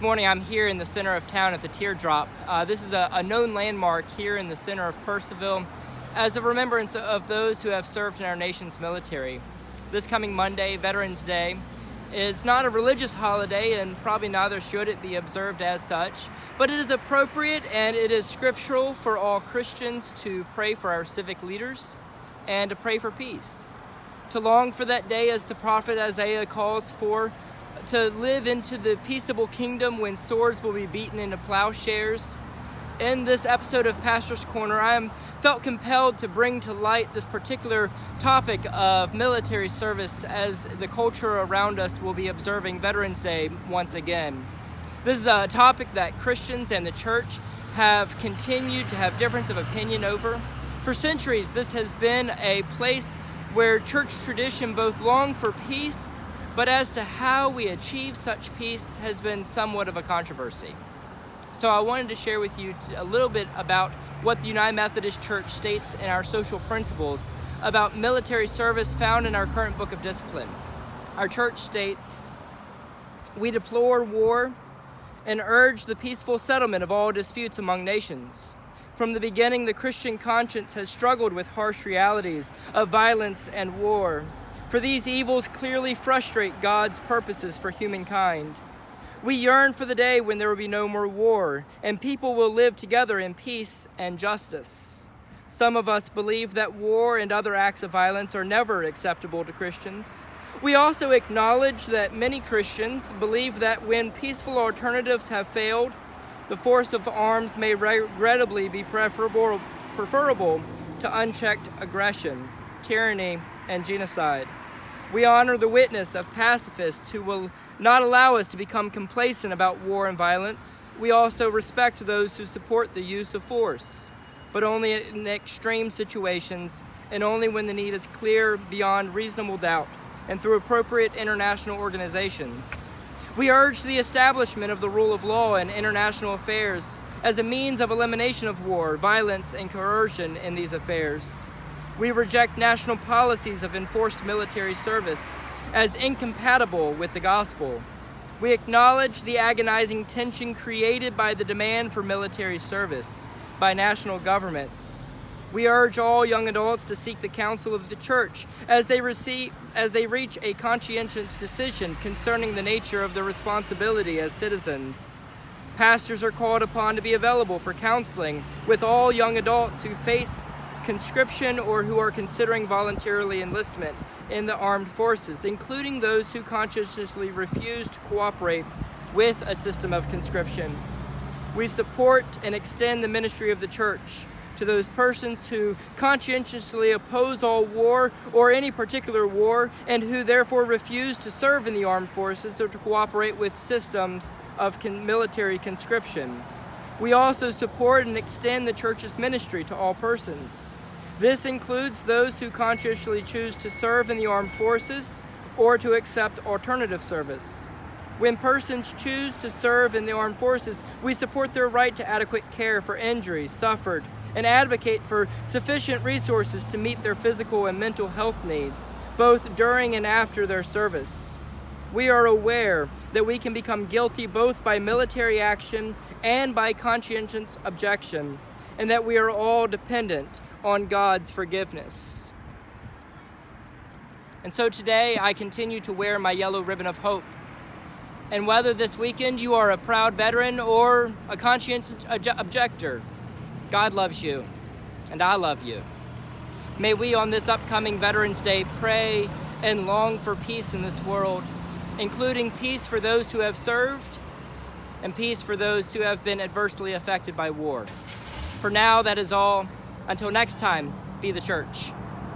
Good morning. I'm here in the center of town at the Teardrop. This is a known landmark here in the center of Purcellville as a remembrance of those who have served in our nation's military. This coming Monday, Veterans Day, is not a religious holiday, and probably neither should it be observed as such, but it is appropriate and it is scriptural for all Christians to pray for our civic leaders and to pray for peace, to long for that day as the prophet Isaiah calls for, to live into the peaceable kingdom when swords will be beaten into plowshares. In this episode of Pastor's Corner, I am felt compelled to bring to light this particular topic of military service as the culture around us will be observing Veterans Day once again. This is a topic that Christians and the church have continued to have difference of opinion over. For centuries, this has been a place where church tradition both longed for peace, but as to how we achieve such peace has been somewhat of a controversy. So I wanted to share with you a little bit about what the United Methodist Church states in our social principles about military service found in our current book of discipline. Our church states, "We deplore war and urge the peaceful settlement of all disputes among nations. From the beginning, the Christian conscience has struggled with harsh realities of violence and war. For these evils clearly frustrate God's purposes for humankind. We yearn for the day when there will be no more war, and people will live together in peace and justice. Some of us believe that war and other acts of violence are never acceptable to Christians. We also acknowledge that many Christians believe that when peaceful alternatives have failed, the force of arms may regrettably be preferable to unchecked aggression, tyranny, and genocide. We honor the witness of pacifists who will not allow us to become complacent about war and violence. We also respect those who support the use of force, but only in extreme situations and only when the need is clear beyond reasonable doubt and through appropriate international organizations. We urge the establishment of the rule of law in international affairs as a means of elimination of war, violence, and coercion in these affairs. We reject national policies of enforced military service as incompatible with the gospel. We acknowledge the agonizing tension created by the demand for military service by national governments. We urge all young adults to seek the counsel of the church as they reach a conscientious decision concerning the nature of their responsibility as citizens. Pastors are called upon to be available for counseling with all young adults who face conscription or who are considering voluntarily enlistment in the armed forces, including those who conscientiously refuse to cooperate with a system of conscription. We support and extend the ministry of the church to those persons who conscientiously oppose all war or any particular war and who therefore refuse to serve in the armed forces or to cooperate with systems of military conscription. We also support and extend the church's ministry to all persons. This includes those who conscientiously choose to serve in the armed forces or to accept alternative service. When persons choose to serve in the armed forces, we support their right to adequate care for injuries suffered and advocate for sufficient resources to meet their physical and mental health needs, both during and after their service. We are aware that we can become guilty both by military action and by conscientious objection, and that we are all dependent on God's forgiveness. And so today I continue to wear my yellow ribbon of hope. And whether this weekend you are a proud veteran or a conscientious objector, God loves you, and I love you. May we on this upcoming Veterans Day pray and long for peace in this world, including peace for those who have served and peace for those who have been adversely affected by war. For now, that is all. Until next time, be the church.